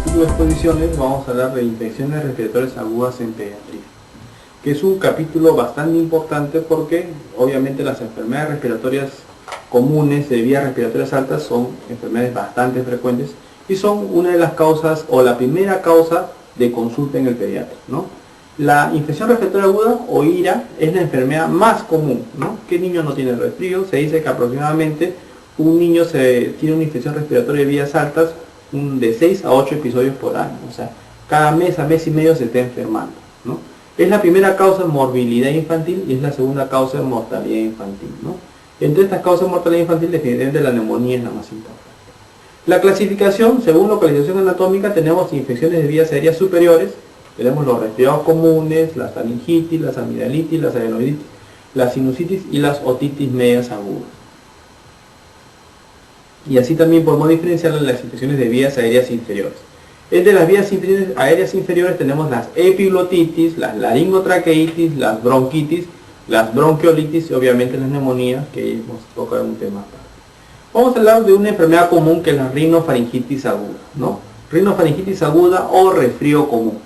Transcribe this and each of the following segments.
ciclo de exposiciones vamos a hablar de infecciones respiratorias agudas en pediatría, que es un capítulo bastante importante porque obviamente las enfermedades respiratorias comunes de vías respiratorias altas son enfermedades bastante frecuentes y son una de las causas o la primera causa de consulta en el pediatra, ¿no? La infección respiratoria aguda o IRA es la enfermedad más común, ¿no? ¿Qué niño no tiene resfrío? Se dice que aproximadamente un niño tiene una infección respiratoria de vías altas de 6 a 8 episodios por año, o sea, cada mes a mes y medio se está enfermando, ¿no? Es la primera causa de morbilidad infantil y es la segunda causa de mortalidad infantil, ¿no? Entre estas causas de mortalidad infantil, definitivamente la neumonía es la más importante. La clasificación, según localización anatómica, tenemos infecciones de vías aéreas superiores, tenemos los resfriados comunes, las faringitis, las amigdalitis, las adenoiditis, las sinusitis y las otitis medias agudas. Y así también podemos diferenciar las infecciones de vías aéreas inferiores. Entre las vías aéreas inferiores tenemos las epiglotitis, las laringotraqueitis, las bronquitis, las bronquiolitis y obviamente las neumonías, que hemos tocado un tema aparte. Vamos a hablar de una enfermedad común que es la rinofaringitis aguda, ¿no? Rinofaringitis aguda o resfrío común.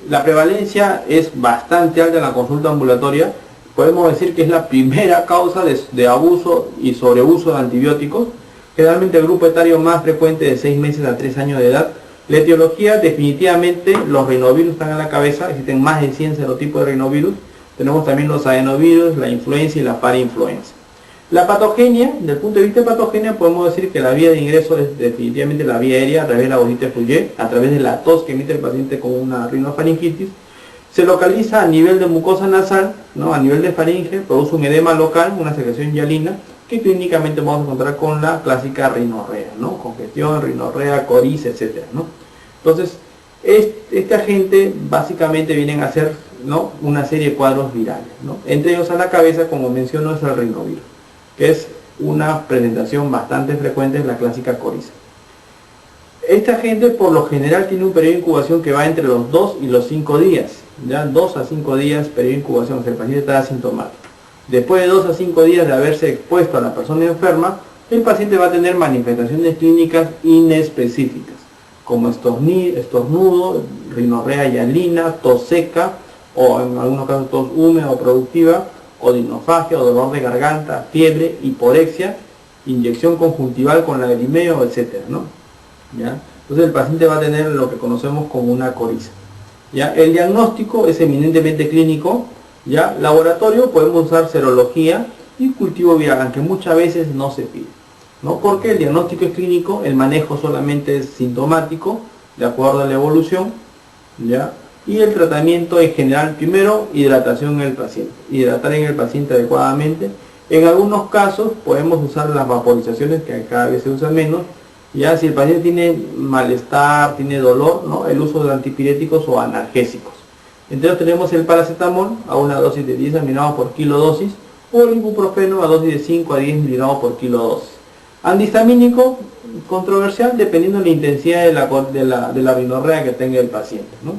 La prevalencia es bastante alta en la consulta ambulatoria. Podemos decir que es la primera causa de abuso y sobreuso de antibióticos. Generalmente el grupo etario más frecuente de 6 meses a 3 años de edad. La etiología, definitivamente los rinovirus están en la cabeza, existen más de 100 serotipos de rinovirus. Tenemos también los adenovirus, la influenza y la parainfluenza. La patogenia, desde el punto de vista de patogenia, podemos decir que la vía de ingreso es definitivamente la vía aérea a través de la otite Fourier, a través de la tos que emite el paciente con una rinofaringitis. Se localiza a nivel de mucosa nasal, ¿no? A nivel de faringe, produce un edema local, una secreción hialina, que clínicamente vamos a encontrar con la clásica rinorrea, ¿no? Congestión, rinorrea, coriza, etc., ¿no? Entonces, este agente básicamente vienen a ser, ¿no?, una serie de cuadros virales, ¿no? Entre ellos a la cabeza, como menciono, es el rinovirus, que es una presentación bastante frecuente en la clásica coriza. Este agente por lo general tiene un periodo de incubación que va entre los 2 y los 5 días, ya 2 a 5 días periodo de incubación, o sea, el paciente está asintomático. Después de 2 a 5 días de haberse expuesto a la persona enferma, el paciente va a tener manifestaciones clínicas inespecíficas, como estornudo, rinorrea hialina, tos seca, o en algunos casos tos húmeda o productiva, odinofagia o dolor de garganta, fiebre, hiporexia, inyección conjuntival con lagrimeo, etc., ¿no? ¿Ya? Entonces el paciente va a tener lo que conocemos como una coriza. ¿Ya? El diagnóstico es eminentemente clínico. ¿Ya? Laboratorio, podemos usar serología y cultivo viral, aunque muchas veces no se pide, ¿no? Porque el diagnóstico es clínico, el manejo solamente es sintomático, de acuerdo a la evolución, ¿ya? Y el tratamiento en general, primero, hidratación en el paciente, hidratar en el paciente adecuadamente. En algunos casos podemos usar las vaporizaciones, que cada vez se usa menos. Ya si el paciente tiene malestar, tiene dolor, ¿no?, el uso de antipiréticos o analgésicos. Entonces tenemos el paracetamol a una dosis de 10 miligramos por kilodosis o el ibuprofeno a dosis de 5 a 10 miligramos por kilodosis. Antihistamínico, controversial dependiendo de la intensidad de la rinorrea que tenga el paciente, ¿no?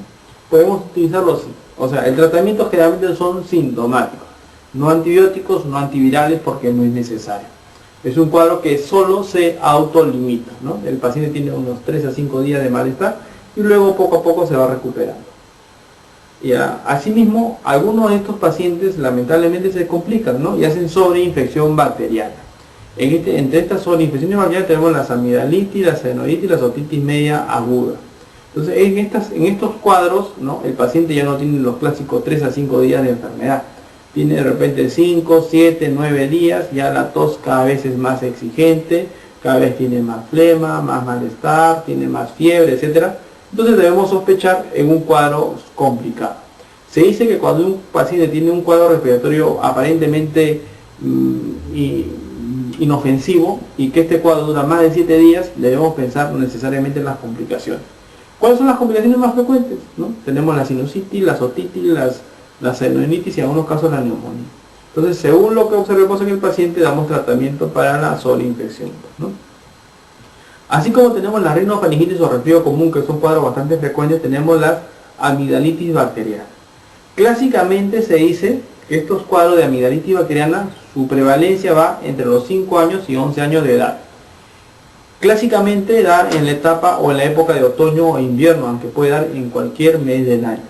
Podemos utilizarlos, o sea, el tratamiento generalmente son sintomáticos, no antibióticos, no antivirales, porque no es necesario. Es un cuadro que solo se autolimita, ¿no? El paciente tiene unos 3 a 5 días de malestar y luego poco a poco se va recuperando. ¿Ya? Asimismo, algunos de estos pacientes lamentablemente se complican, ¿no?, y hacen sobreinfección bacteriana. Entre estas sobreinfecciones bacterianas tenemos las amigdalitis, las adenoiditis y las otitis media aguda. Entonces, en estos cuadros, ¿no?, el paciente ya no tiene los clásicos 3 a 5 días de enfermedad. Tiene de repente 5, 7, 9 días, ya la tos cada vez es más exigente, cada vez tiene más flema, más malestar, tiene más fiebre, etc. Entonces debemos sospechar en un cuadro complicado. Se dice que cuando un paciente tiene un cuadro respiratorio aparentemente inofensivo y que este cuadro dura más de 7 días, debemos pensar necesariamente en las complicaciones. ¿Cuáles son las complicaciones más frecuentes? ¿No? Tenemos la sinusitis, las otitis, las adenoiditis y en algunos casos la neumonía. Entonces, según lo que observemos en el paciente, damos tratamiento para la sobreinfección, ¿no? Así como tenemos la rinofaringitis o resfrío común, que son cuadros bastante frecuentes, tenemos la amigdalitis bacteriana. Clásicamente se dice que estos cuadros de amigdalitis bacteriana, su prevalencia va entre los 5 años y 11 años de edad. Clásicamente da en la etapa o en la época de otoño o invierno, aunque puede dar en cualquier mes del año,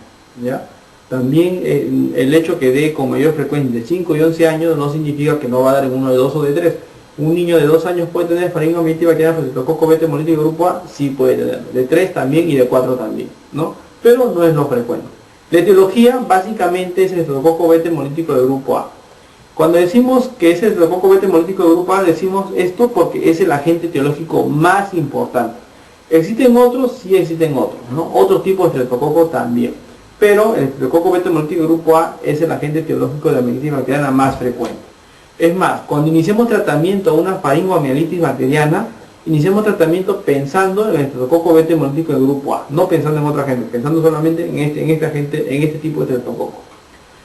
¿ya? También el hecho que dé con mayor frecuencia de 5 y 11 años no significa que no va a dar en uno de 2 o de 3. Un niño de 2 años puede tener faringomielitis bacteriana por Streptococcus beta hemolítico grupo A, sí puede tener. De 3 también y de 4 también, ¿no? Pero no es lo frecuente. La etiología básicamente es el Streptococcus beta hemolítico de grupo A. Cuando decimos que es el Streptococcus beta hemolítico de grupo A, decimos esto porque es el agente etiológico más importante. ¿Existen otros? Sí existen otros, ¿no? Otros tipos de Streptococcus también. Pero el Streptococcus beta hemolítico de grupo A es el agente etiológico de la meningitis bacteriana más frecuente. Es más, cuando iniciemos tratamiento a una faringomielitis bacteriana, iniciemos tratamiento pensando en el Streptococcus beta hemolítico de grupo A, no pensando en otra agente, pensando solamente en este tipo de Streptococcus.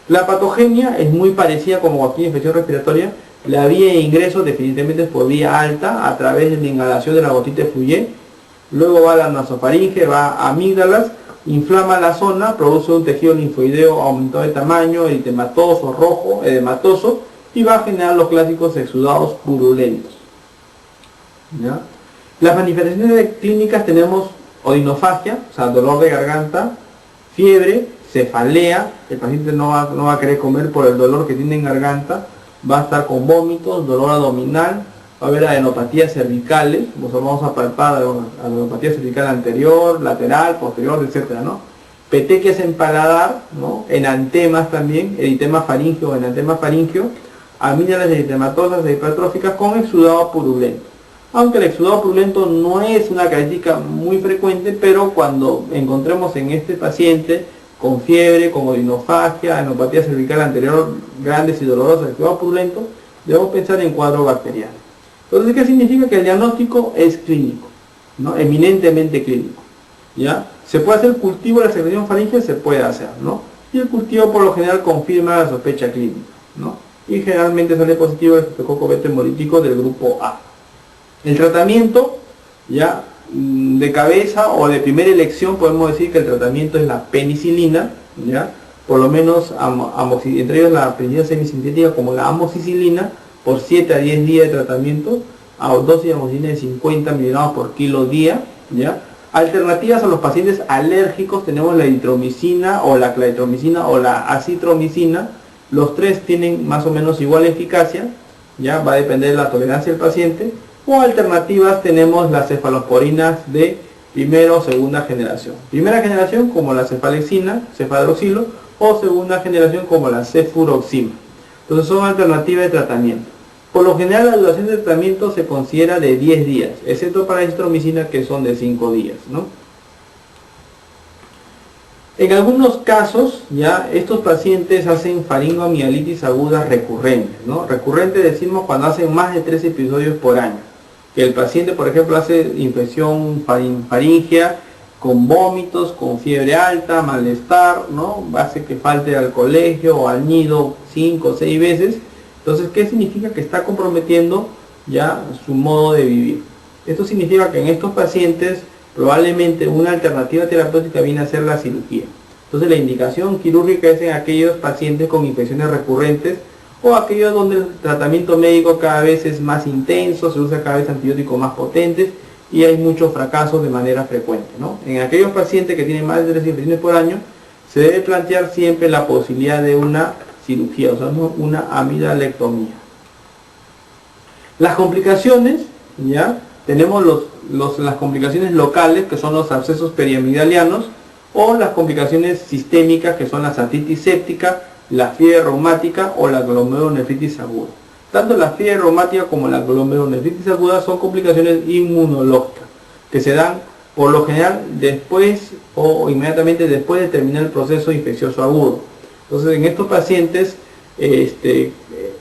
La patogenia es muy parecida como cualquier infección respiratoria. La vía de ingreso definitivamente es por vía alta, a través de la inhalación de la gotita de Fouillet. Luego va a la nasofaringe, va a amígdalas, inflama la zona, produce un tejido linfoideo aumentado de tamaño, eritematoso, rojo, edematoso, y va a generar los clásicos exudados purulentos, ¿ya? Las manifestaciones clínicas tenemos odinofagia, o sea, dolor de garganta, fiebre, cefalea, el paciente no va a querer comer por el dolor que tiene en garganta, va a estar con vómitos, dolor abdominal, va a haber adenopatías cervicales, vamos a palpar adenopatía cervical anterior, lateral, posterior, etcétera, ¿no? Petequias en paladar, ¿no? Enantemas también, eritema faríngeo o enantema faríngeo, amígdalas eritematosas e hipertróficas con exudado purulento. Aunque el exudado purulento no es una característica muy frecuente, pero cuando encontremos en este paciente con fiebre, con odinofagia, adenopatía cervical anterior grandes y dolorosas, exudado purulento, debemos pensar en cuadro bacteriano. Entonces, ¿qué significa? Que el diagnóstico es clínico, ¿no? Eminentemente clínico, ¿ya? ¿Se puede hacer cultivo de la secreción faríngea? Se puede hacer, ¿no? Y el cultivo por lo general confirma la sospecha clínica, ¿no? Y generalmente sale positivo el Streptococcus beta hemolítico del grupo A. El tratamiento, ya de cabeza o de primera elección, podemos decir que el tratamiento es la penicilina, ¿ya? Por lo menos entre ellos la penicilina semisintética como la amoxicilina, por 7 a 10 días de tratamiento, a dosis de amoxicilina de 50 miligramos por kilo día, ¿ya? Alternativas a los pacientes alérgicos tenemos la eritromicina o la claritromicina o la acitromicina. Los tres tienen más o menos igual eficacia, ya va a depender de la tolerancia del paciente. O alternativas tenemos las cefalosporinas de primera o segunda generación. Primera generación como la cefalexina, cefadroxilo, o segunda generación como la cefuroxima. Entonces son alternativas de tratamiento. Por lo general la duración de tratamiento se considera de 10 días, excepto para la acitromicina que son de 5 días, ¿no? En algunos casos, ya estos pacientes hacen faringomielitis agudas recurrentes, ¿no? Recurrente decimos cuando hacen más de 3 episodios por año. Que el paciente, por ejemplo, hace infección faríngea con vómitos, con fiebre alta, malestar, ¿no? Hace que falte al colegio o al nido 5 o 6 veces. Entonces, ¿qué significa? Que está comprometiendo ya su modo de vivir. Esto significa que en estos pacientes probablemente una alternativa terapéutica viene a ser la cirugía. Entonces la indicación quirúrgica es en aquellos pacientes con infecciones recurrentes o aquellos donde el tratamiento médico cada vez es más intenso, se usa cada vez antibióticos más potentes y hay muchos fracasos de manera frecuente, ¿no? En aquellos pacientes que tienen más de 3 infecciones por año, se debe plantear siempre la posibilidad de una cirugía, o sea, una amidalectomía. Las complicaciones, ya tenemos las complicaciones locales, que son los abscesos periamigdalianos, o las complicaciones sistémicas, que son la ascitis séptica, la fiebre reumática o la glomerulonefritis aguda. Tanto la fiebre reumática como la glomerulonefritis aguda son complicaciones inmunológicas, que se dan por lo general después o inmediatamente después de terminar el proceso infeccioso agudo. Entonces, en estos pacientes,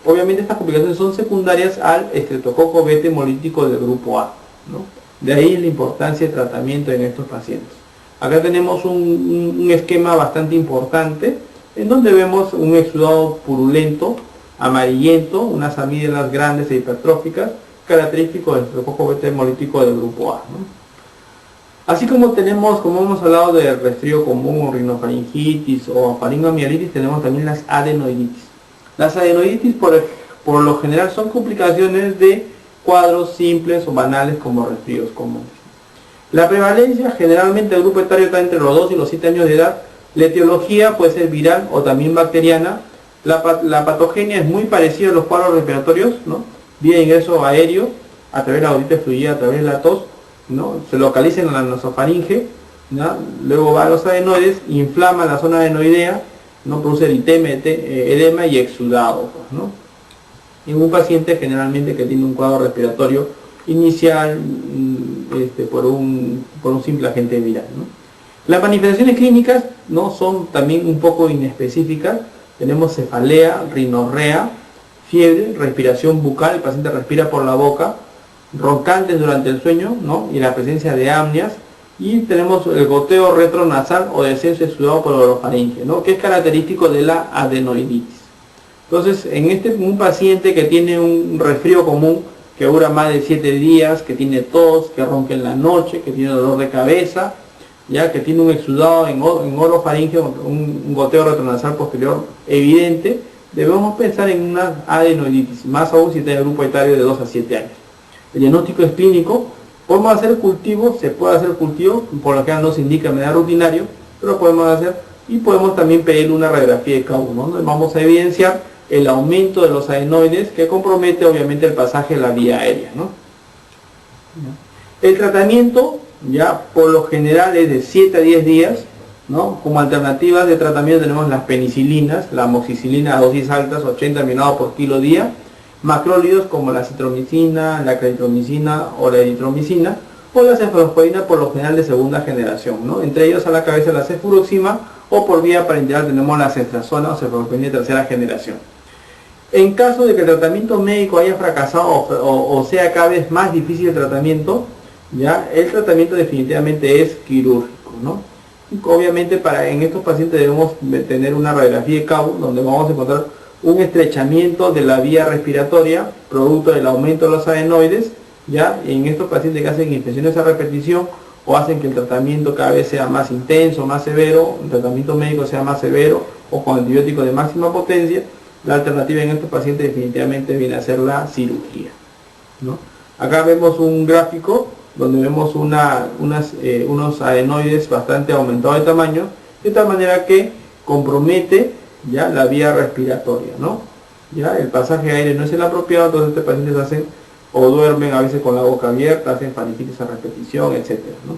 obviamente estas complicaciones son secundarias al Streptococcus beta hemolítico del grupo A, ¿no? De ahí la importancia del tratamiento en estos pacientes. Acá tenemos un esquema bastante importante, en donde vemos un exudado purulento, amarillento, unas amígdalas grandes e hipertróficas, característico del Streptococcus beta hemolítico del grupo A, ¿no? Así como tenemos, como hemos hablado del resfrío común o rinofaringitis o faringomielitis, tenemos también las adenoiditis. Las adenoiditis por lo general son complicaciones de cuadros simples o banales como resfríos comunes. La prevalencia generalmente el grupo etario está entre los 2 y los 7 años de edad. La etiología puede ser viral o también bacteriana. La patogenia es muy parecida a los cuadros respiratorios, ¿no? Vía ingreso aéreo, a través de la otite fluida, a través de la tos, ¿no? Se localiza en la nasofaringe, ¿no? Luego va a los adenoides, inflama la zona adenoidea, ¿no? Produce edema y exudado, pues, ¿no? En un paciente generalmente que tiene un cuadro respiratorio inicial por un simple agente viral, ¿no? Las manifestaciones clínicas, ¿no? Son también un poco inespecíficas. Tenemos cefalea, rinorrea, fiebre, respiración bucal, el paciente respira por la boca, roncantes durante el sueño, ¿no? Y la presencia de apneas, y tenemos el goteo retronasal o descenso exudado por la orofaringe, ¿no? Que es característico de la adenoiditis. Entonces, en un paciente que tiene un resfrío común que dura más de 7 días, que tiene tos, que ronca en la noche, que tiene dolor de cabeza, ya que tiene un exudado en orofaringe, un goteo retronasal posterior evidente, debemos pensar en una adenoiditis, más aún si tiene el grupo etario de 2 a 7 años. El diagnóstico es clínico. Podemos hacer cultivo, se puede hacer cultivo, por lo general no se indica de manera rutinario, pero podemos hacer, y podemos también pedir una radiografía de cabo, ¿no? Donde vamos a evidenciar el aumento de los adenoides que compromete obviamente el pasaje de la vía aérea, ¿no? El tratamiento ya por lo general es de 7 a 10 días, ¿no? Como alternativas de tratamiento tenemos las penicilinas, la amoxicilina a dosis altas, 80 mg por kilo día, macrólidos como la citromicina, la claritromicina o la eritromicina, o la cefalosporina por lo general de segunda generación, ¿no? Entre ellos a la cabeza la cefuroxima, o por vía parenteral tenemos la ceftriaxona o cefalosporina de tercera generación. En caso de que el tratamiento médico haya fracasado o sea cada vez más difícil el tratamiento, ya el tratamiento definitivamente es quirúrgico, ¿no? Obviamente en estos pacientes debemos tener una radiografía de cabo donde vamos a encontrar un estrechamiento de la vía respiratoria producto del aumento de los adenoides, ya en estos pacientes que hacen infecciones a repetición o hacen que el tratamiento cada vez sea más intenso, más severo, el tratamiento médico sea más severo o con antibióticos de máxima potencia, la alternativa en estos pacientes definitivamente viene a ser la cirugía, ¿no? Acá vemos un gráfico donde vemos unos adenoides bastante aumentados de tamaño, de tal manera que compromete ya la vía respiratoria, ¿no? Ya el pasaje de aire no es el apropiado, entonces estos pacientes hacen o duermen a veces con la boca abierta, hacen faringitis a repetición, etcétera, ¿no?